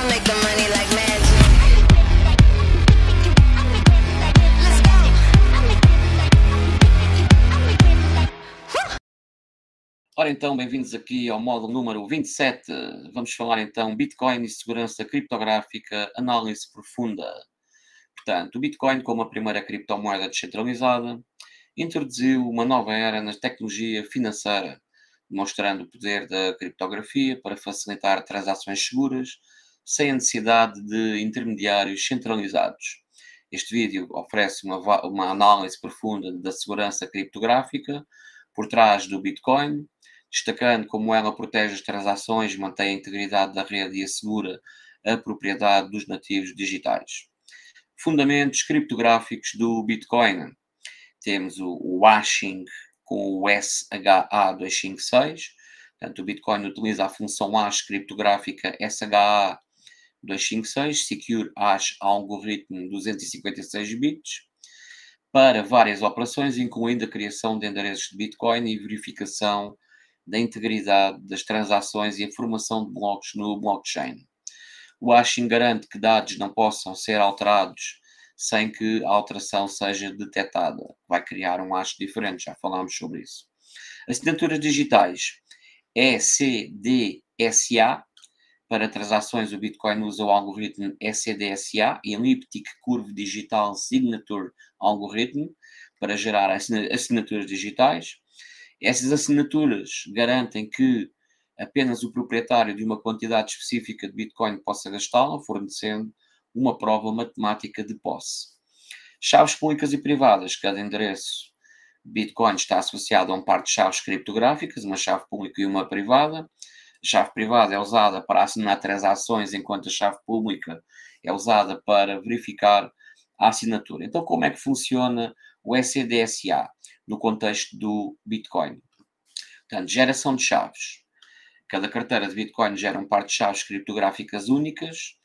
I'll make the money like magic. Ora então, bem-vindos aqui ao módulo número 27. Vamos falar então Bitcoin e segurança criptográfica, análise profunda. Portanto, o Bitcoin, como a primeira criptomoeda descentralizada, introduziu uma nova era na tecnologia financeira, demonstrando o poder da criptografia para facilitar transações seguras, sem a necessidade de intermediários centralizados. Este vídeo oferece uma análise profunda da segurança criptográfica por trás do Bitcoin, destacando como ela protege as transações, mantém a integridade da rede e assegura a propriedade dos nativos digitais. Fundamentos criptográficos do Bitcoin. Temos o hashing com o SHA-256. Portanto, o Bitcoin utiliza a função hash criptográfica SHA-256, Secure Hash Algorithm 256 bits, para várias operações, incluindo a criação de endereços de Bitcoin e verificação da integridade das transações e a formação de blocos no blockchain. O hashing garante que dados não possam ser alterados sem que a alteração seja detectada. Vai criar um hash diferente, já falámos sobre isso. Assinaturas digitais. ECDSA. Para transações, o Bitcoin usa o algoritmo ECDSA, Elliptic Curve Digital Signature Algorithm, para gerar assinaturas digitais. Essas assinaturas garantem que apenas o proprietário de uma quantidade específica de Bitcoin possa gastá-la, fornecendo uma prova matemática de posse. Chaves públicas e privadas. Cada endereço Bitcoin está associado a um par de chaves criptográficas, uma chave pública e uma privada. A chave privada é usada para assinar transações, enquanto a chave pública é usada para verificar a assinatura. Então, como é que funciona o ECDSA no contexto do Bitcoin? Portanto, geração de chaves. Cada carteira de Bitcoin gera um par de chaves criptográficas únicas,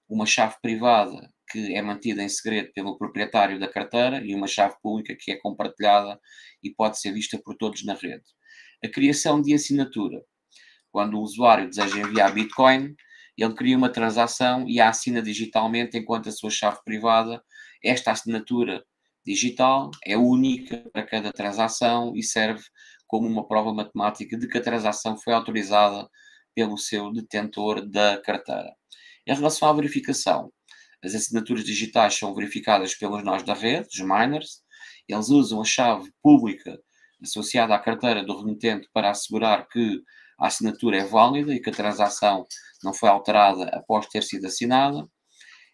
uma chave privada que é mantida em segredo pelo proprietário da carteira e uma chave pública que é compartilhada e pode ser vista por todos na rede. A criação de assinatura. Quando o usuário deseja enviar Bitcoin, ele cria uma transação e a assina digitalmente, enquanto a sua chave privada, esta assinatura digital, é única para cada transação e serve como uma prova matemática de que a transação foi autorizada pelo seu detentor da carteira. Em relação à verificação, as assinaturas digitais são verificadas pelos nós da rede, os miners. Eles usam a chave pública associada à carteira do remetente para assegurar que a assinatura é válida e que a transação não foi alterada após ter sido assinada.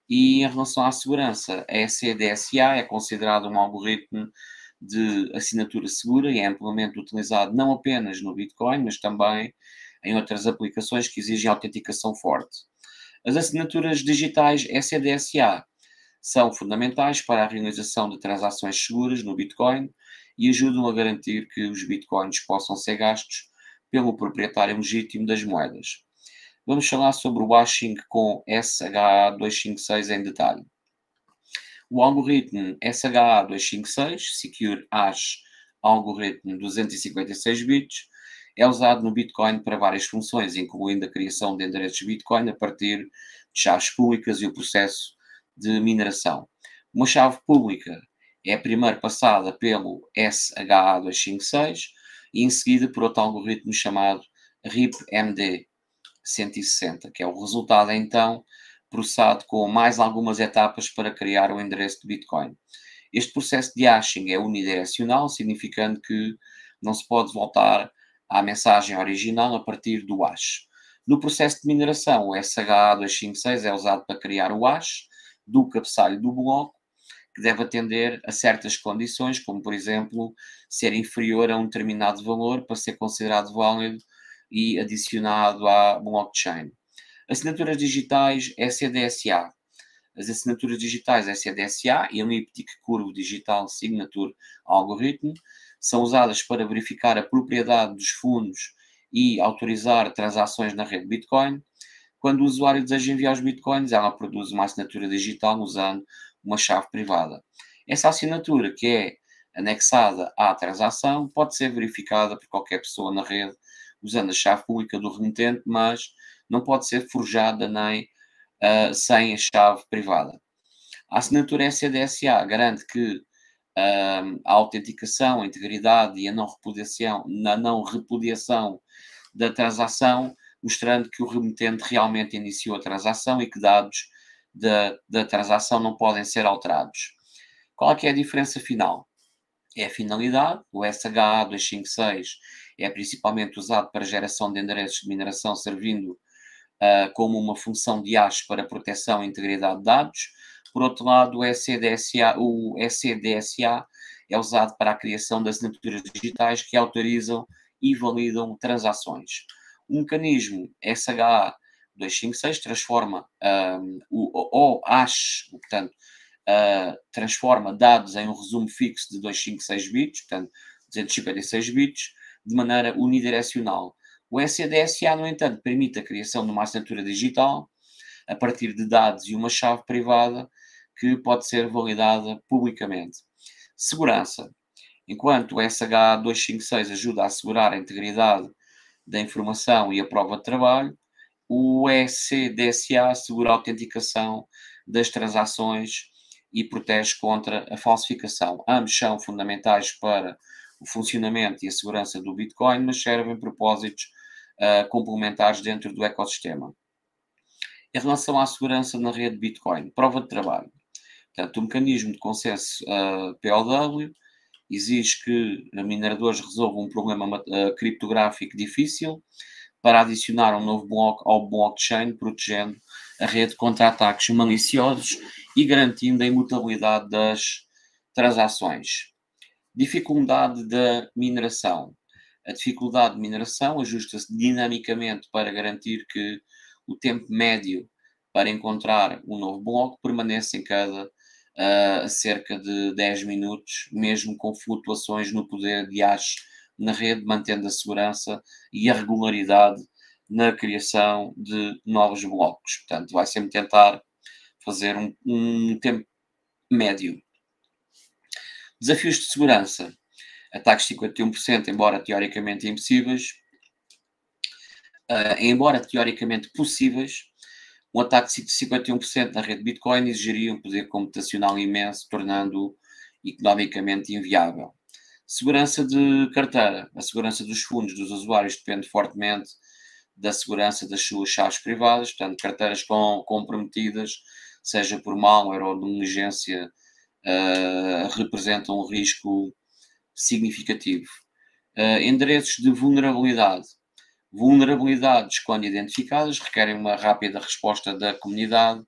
E em relação à segurança, a ECDSA é considerado um algoritmo de assinatura segura e é amplamente utilizado não apenas no Bitcoin, mas também em outras aplicações que exigem autenticação forte. As assinaturas digitais ECDSA são fundamentais para a realização de transações seguras no Bitcoin e ajudam a garantir que os Bitcoins possam ser gastos pelo proprietário legítimo das moedas. Vamos falar sobre o hashing com SHA-256 em detalhe. O algoritmo SHA-256, Secure Hash Algorithm 256 bits, é usado no Bitcoin para várias funções, incluindo a criação de endereços Bitcoin a partir de chaves públicas e o processo de mineração. Uma chave pública é primeiro passada pelo SHA-256 e em seguida por outro algoritmo chamado RIP-MD 160, que é o resultado então processado com mais algumas etapas para criar o endereço de Bitcoin. Este processo de hashing é unidirecional, significando que não se pode voltar à mensagem original a partir do hash. No processo de mineração, o SHA-256 é usado para criar o hash do cabeçalho do bloco, que deve atender a certas condições, como por exemplo, ser inferior a um determinado valor para ser considerado válido e adicionado à blockchain. Assinaturas digitais ECDSA. As assinaturas digitais ECDSA, Elliptic Curve Digital Signature Algorithm, são usadas para verificar a propriedade dos fundos e autorizar transações na rede Bitcoin. Quando o usuário deseja enviar os Bitcoins, ela produz uma assinatura digital usando uma chave privada. Essa assinatura, que é anexada à transação, pode ser verificada por qualquer pessoa na rede usando a chave pública do remetente, mas não pode ser forjada nem sem a chave privada. A assinatura SCDSA garante que a autenticação, a integridade e a não repudiação da transação, mostrando que o remetente realmente iniciou a transação e que dados da transação não podem ser alterados. Qual é que é a diferença final? É a finalidade. O SHA-256 é principalmente usado para geração de endereços de mineração, servindo como uma função de hash para proteção e integridade de dados. Por outro lado, o SCDSA é usado para a criação de assinaturas digitais que autorizam e validam transações. O mecanismo SHA-256 transforma o hash, portanto, transforma dados em um resumo fixo de 256 bits, portanto, 256 bits, de maneira unidirecional. O SCDSA, no entanto, permite a criação de uma assinatura digital a partir de dados e uma chave privada que pode ser validada publicamente. Segurança. Enquanto o SHA-256 ajuda a assegurar a integridade da informação e a prova de trabalho, o SCDSA assegura a autenticação das transações e protege contra a falsificação. Ambos são fundamentais para o funcionamento e a segurança do Bitcoin, mas servem propósitos complementares dentro do ecossistema. Em relação à segurança na rede Bitcoin, prova de trabalho. Portanto, o mecanismo de consenso POW exige que mineradores resolvam um problema criptográfico difícil para adicionar um novo bloco ao blockchain, protegendo a rede contra ataques maliciosos e garantindo a imutabilidade das transações. Dificuldade da mineração. A dificuldade de mineração ajusta-se dinamicamente para garantir que o tempo médio para encontrar um novo bloco permanece em cada cerca de 10 minutos, mesmo com flutuações no poder de hash na rede, mantendo a segurança e a regularidade na criação de novos blocos. Portanto, vai sempre tentar fazer um tempo médio. Desafios de segurança. Ataques de 51%, embora teoricamente impossíveis. Embora teoricamente possíveis, um ataque de 51% na rede Bitcoin exigiria um poder computacional imenso, tornando-o economicamente inviável. Segurança de carteira. A segurança dos fundos dos usuários depende fortemente da segurança das suas chaves privadas, portanto, carteiras comprometidas, seja por malware ou negligência, representam um risco significativo. Endereços de vulnerabilidade. Vulnerabilidades, quando identificadas, requerem uma rápida resposta da comunidade.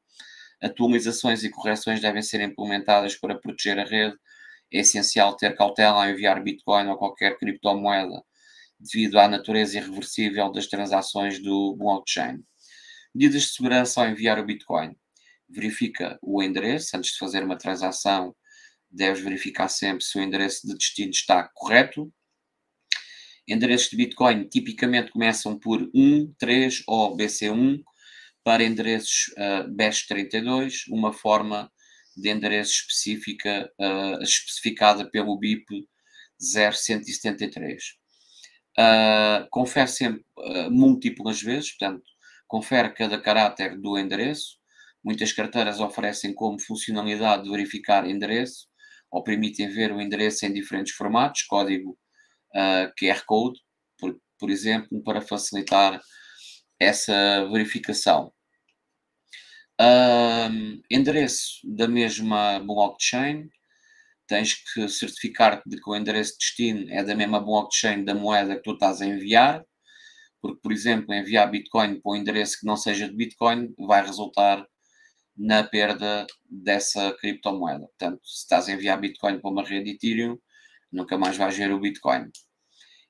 Atualizações e correções devem ser implementadas para proteger a rede. É essencial ter cautela ao enviar Bitcoin ou qualquer criptomoeda, devido à natureza irreversível das transações do blockchain. Medidas de segurança ao enviar o Bitcoin. Verifica o endereço. Antes de fazer uma transação, deves verificar sempre se o endereço de destino está correto. Endereços de Bitcoin tipicamente começam por 1, 3 ou BC1. Para endereços BESH32, uma forma de endereço específica, especificada pelo BIP 0173. Confere sempre múltiplas vezes, portanto, confere cada caráter do endereço. Muitas carteiras oferecem como funcionalidade de verificar endereço ou permitem ver o endereço em diferentes formatos, código QR Code, por exemplo, para facilitar essa verificação. Endereço da mesma blockchain, tens que certificar-te de que o endereço de destino é da mesma blockchain da moeda que tu estás a enviar, porque, por exemplo, enviar Bitcoin para um endereço que não seja de Bitcoin vai resultar na perda dessa criptomoeda. Portanto, se estás a enviar Bitcoin para uma rede Ethereum, nunca mais vais ver o Bitcoin.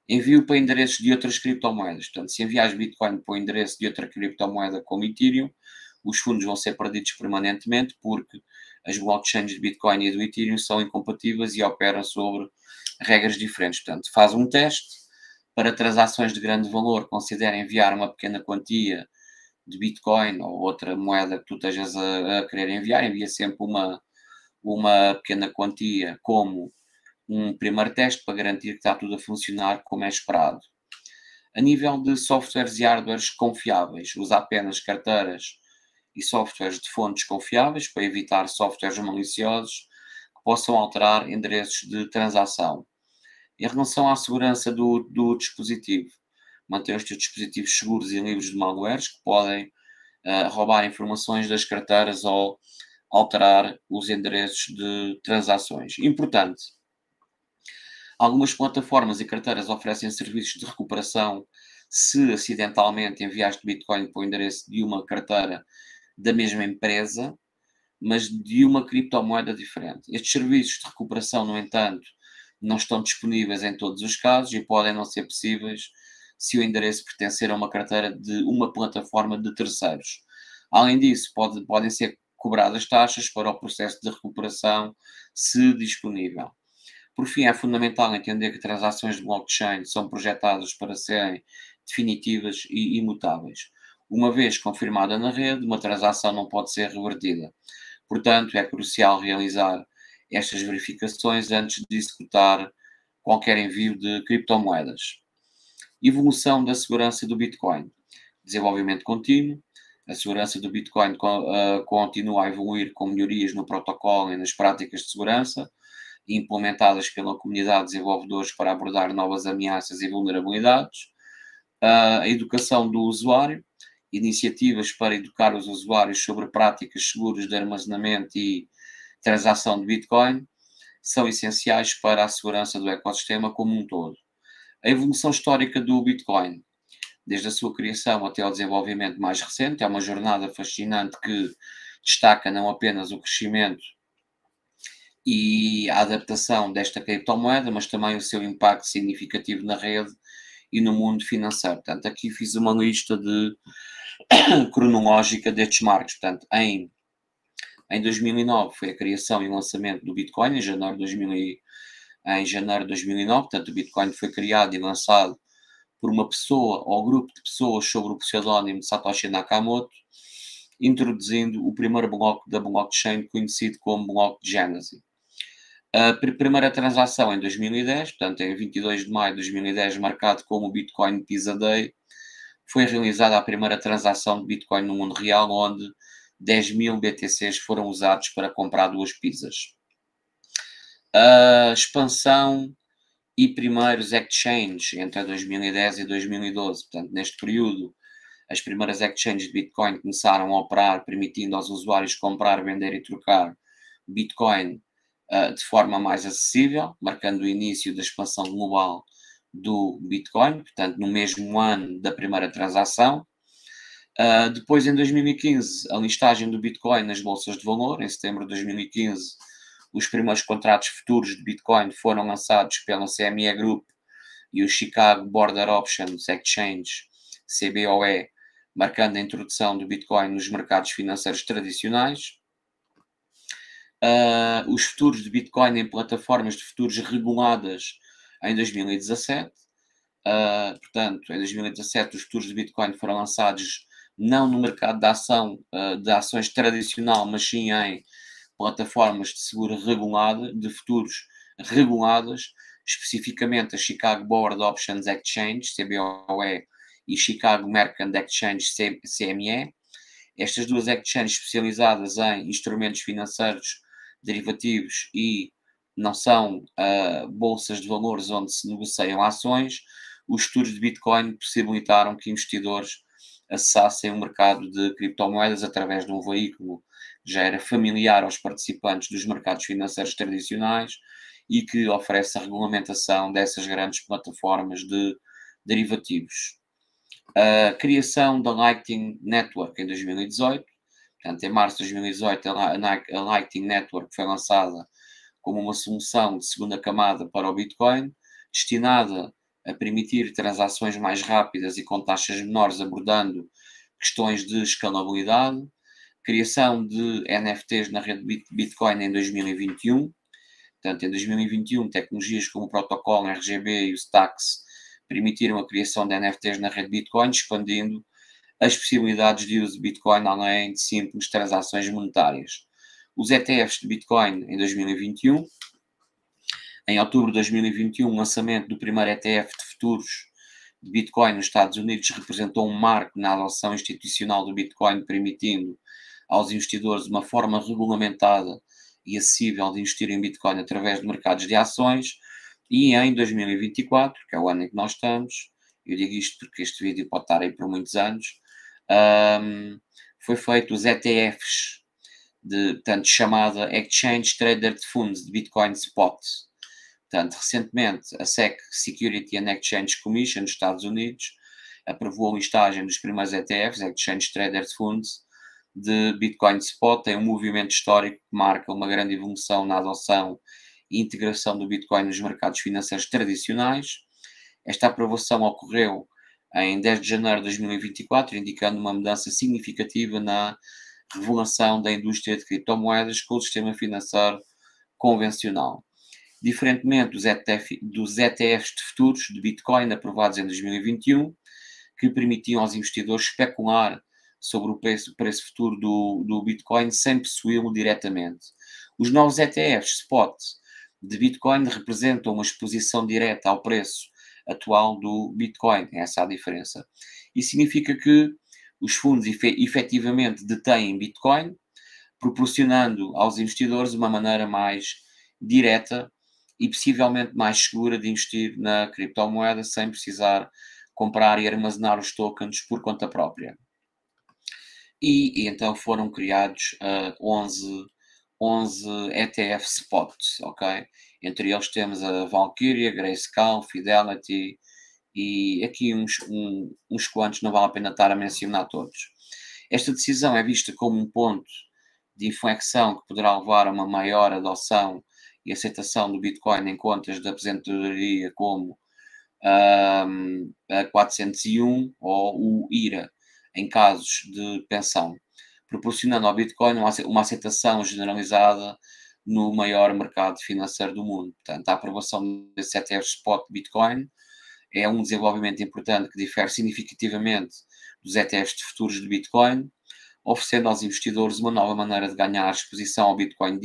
Envio para endereços de outras criptomoedas. Portanto, se enviares Bitcoin para o endereço de outra criptomoeda como Ethereum, os fundos vão ser perdidos permanentemente porque as blockchains de Bitcoin e do Ethereum são incompatíveis e operam sobre regras diferentes. Portanto, faz um teste. Para transações de grande valor, considera enviar uma pequena quantia de Bitcoin ou outra moeda que tu estejas a querer enviar. Envia sempre uma pequena quantia como um primeiro teste para garantir que está tudo a funcionar como é esperado. A nível de softwares e hardwares confiáveis, usa apenas carteiras e softwares de fontes confiáveis para evitar softwares maliciosos que possam alterar endereços de transação. Em relação à segurança do dispositivo, manter os teus dispositivos seguros e livres de malwares que podem roubar informações das carteiras ou alterar os endereços de transações. Importante, algumas plataformas e carteiras oferecem serviços de recuperação se acidentalmente enviaste Bitcoin para o endereço de uma carteira da mesma empresa, mas de uma criptomoeda diferente. Estes serviços de recuperação, no entanto, não estão disponíveis em todos os casos e podem não ser possíveis se o endereço pertencer a uma carteira de uma plataforma de terceiros. Além disso, podem ser cobradas taxas para o processo de recuperação, se disponível. Por fim, é fundamental entender que transações de blockchain são projetadas para serem definitivas e imutáveis. Uma vez confirmada na rede, uma transação não pode ser revertida. Portanto, é crucial realizar estas verificações antes de executar qualquer envio de criptomoedas. Evolução da segurança do Bitcoin. Desenvolvimento contínuo. A segurança do Bitcoin continua a evoluir com melhorias no protocolo e nas práticas de segurança, implementadas pela comunidade de desenvolvedores para abordar novas ameaças e vulnerabilidades. A educação do usuário. Iniciativas para educar os usuários sobre práticas seguras de armazenamento e transação de Bitcoin são essenciais para a segurança do ecossistema como um todo. A evolução histórica do Bitcoin, desde a sua criação até ao desenvolvimento mais recente, é uma jornada fascinante que destaca não apenas o crescimento e a adaptação desta criptomoeda, mas também o seu impacto significativo na rede e no mundo financeiro. Portanto, aqui fiz uma lista cronológica destes marcos. Portanto, em 2009 foi a criação e lançamento do Bitcoin, em janeiro de 2009. Portanto, o Bitcoin foi criado e lançado por uma pessoa ou grupo de pessoas sob o pseudónimo de Satoshi Nakamoto, introduzindo o primeiro bloco da blockchain conhecido como bloco de Gênese. A primeira transação em 2010, portanto em 22 de maio de 2010, marcado como o Bitcoin Pizza Day, foi realizada a primeira transação de Bitcoin no mundo real, onde 10.000 BTCs foram usados para comprar 2 pizzas. A expansão e primeiros exchanges entre 2010 e 2012. Portanto, neste período, as primeiras exchanges de Bitcoin começaram a operar, permitindo aos usuários comprar, vender e trocar Bitcoin de forma mais acessível, marcando o início da expansão global do Bitcoin, portanto, no mesmo ano da primeira transação. Depois, em 2015, a listagem do Bitcoin nas bolsas de valor. Em setembro de 2015, os primeiros contratos futuros de Bitcoin foram lançados pela CME Group e o Chicago Board Options Exchange, CBOE, marcando a introdução do Bitcoin nos mercados financeiros tradicionais. Os futuros de Bitcoin em plataformas de futuros reguladas em 2017. Portanto, em 2017 os futuros de Bitcoin foram lançados não no mercado de ações tradicional, mas sim em plataformas de seguro regulada, de futuros reguladas, especificamente a Chicago Board Options Exchange, CBOE, e Chicago Mercant Exchange, CME. Estas duas exchanges especializadas em instrumentos financeiros derivativos e não são bolsas de valores onde se negociam ações. Os futuros de Bitcoin possibilitaram que investidores acessassem o mercado de criptomoedas através de um veículo que já era familiar aos participantes dos mercados financeiros tradicionais e que oferece a regulamentação dessas grandes plataformas de derivativos. A criação da Lightning Network em 2018. Portanto, em março de 2018, a Lightning Network foi lançada como uma solução de segunda camada para o Bitcoin, destinada a permitir transações mais rápidas e com taxas menores, abordando questões de escalabilidade. Criação de NFTs na rede Bitcoin em 2021. Portanto, em 2021, tecnologias como o protocolo RGB e o Stacks permitiram a criação de NFTs na rede Bitcoin, expandindo as possibilidades de uso de Bitcoin além de simples transações monetárias. Os ETFs de Bitcoin em 2021. Em outubro de 2021, o lançamento do primeiro ETF de futuros de Bitcoin nos Estados Unidos representou um marco na adoção institucional do Bitcoin, permitindo aos investidores uma forma regulamentada e acessível de investir em Bitcoin através de mercados de ações, e em 2024, que é o ano em que nós estamos, eu digo isto porque este vídeo pode estar aí por muitos anos, foi feito os ETFs, portanto, chamada Exchange Traded Funds de Bitcoin Spot. Portanto, recentemente, a SEC, Security and Exchange Commission dos Estados Unidos, aprovou a listagem dos primeiros ETFs, Exchange Traded Funds, de Bitcoin Spot. É um movimento histórico que marca uma grande evolução na adoção e integração do Bitcoin nos mercados financeiros tradicionais. Esta aprovação ocorreu em 10 de janeiro de 2024, indicando uma mudança significativa na regulação da indústria de criptomoedas com o sistema financeiro convencional. Diferentemente dos ETFs de futuros de Bitcoin aprovados em 2021, que permitiam aos investidores especular sobre o preço futuro do Bitcoin sem possuí-lo diretamente. Os novos ETFs Spot de Bitcoin representam uma exposição direta ao preço atual do Bitcoin. Essa é a diferença. Isso significa que os fundos efetivamente detêm Bitcoin, proporcionando aos investidores uma maneira mais direta e possivelmente mais segura de investir na criptomoeda sem precisar comprar e armazenar os tokens por conta própria. E então foram criados 11 ETF spots, ok? Entre eles temos a Valkyria, Grayscale, Fidelity e aqui uns quantos, não vale a pena estar a mencionar todos. Esta decisão é vista como um ponto de inflexão que poderá levar a uma maior adoção e aceitação do Bitcoin em contas de aposentadoria como a 401 ou o IRA, em casos de pensão, proporcionando ao Bitcoin uma aceitação generalizada no maior mercado financeiro do mundo. Portanto, a aprovação desse ETF Spot Bitcoin é um desenvolvimento importante que difere significativamente dos ETFs de futuros de Bitcoin, oferecendo aos investidores uma nova maneira de ganhar exposição ao Bitcoin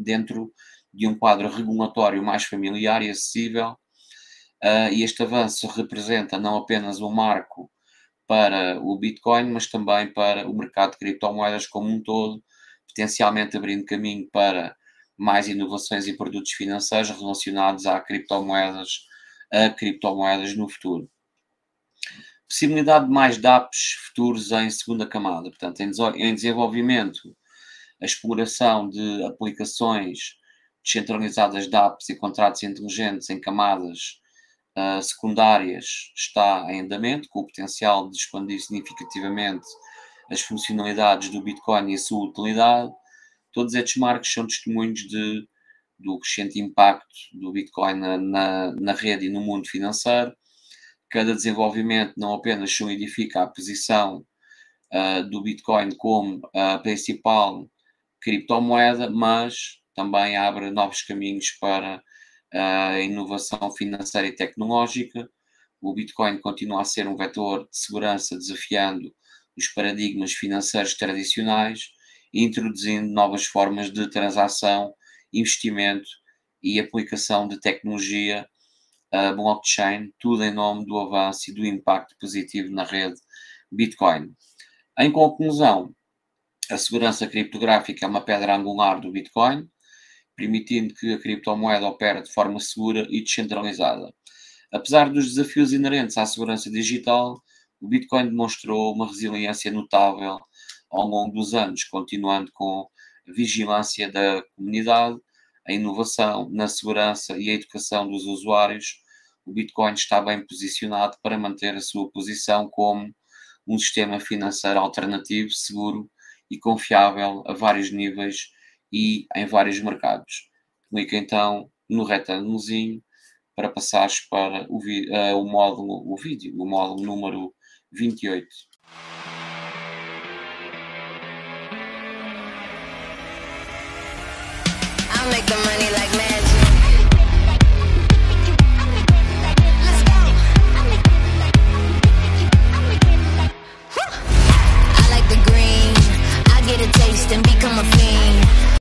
dentro de um quadro regulatório mais familiar e acessível. E este avanço representa não apenas um marco para o Bitcoin, mas também para o mercado de criptomoedas como um todo, potencialmente abrindo caminho para mais inovações e produtos financeiros relacionados a criptomoedas no futuro. Possibilidade de mais dApps futuros em segunda camada. Portanto, em desenvolvimento, a exploração de aplicações descentralizadas de apps e contratos inteligentes em camadas secundárias está em andamento, com o potencial de expandir significativamente as funcionalidades do Bitcoin e a sua utilidade. Todos estes marcos são testemunhos do crescente impacto do Bitcoin na rede e no mundo financeiro. Cada desenvolvimento não apenas solidifica a posição do Bitcoin como a principal criptomoeda, mas também abre novos caminhos para a inovação financeira e tecnológica. O Bitcoin continua a ser um vetor de segurança, desafiando os paradigmas financeiros tradicionais e introduzindo novas formas de transação, investimento e aplicação de tecnologia blockchain, tudo em nome do avanço e do impacto positivo na rede Bitcoin. Em conclusão, a segurança criptográfica é uma pedra angular do Bitcoin, permitindo que a criptomoeda opere de forma segura e descentralizada. Apesar dos desafios inerentes à segurança digital, o Bitcoin demonstrou uma resiliência notável ao longo dos anos, continuando com a vigilância da comunidade, a inovação na segurança e a educação dos usuários. O Bitcoin está bem posicionado para manter a sua posição como um sistema financeiro alternativo, seguro e confiável a vários níveis e em vários mercados. Clica então no retângulozinho para passares para o módulo número 28. I'll make the money like mad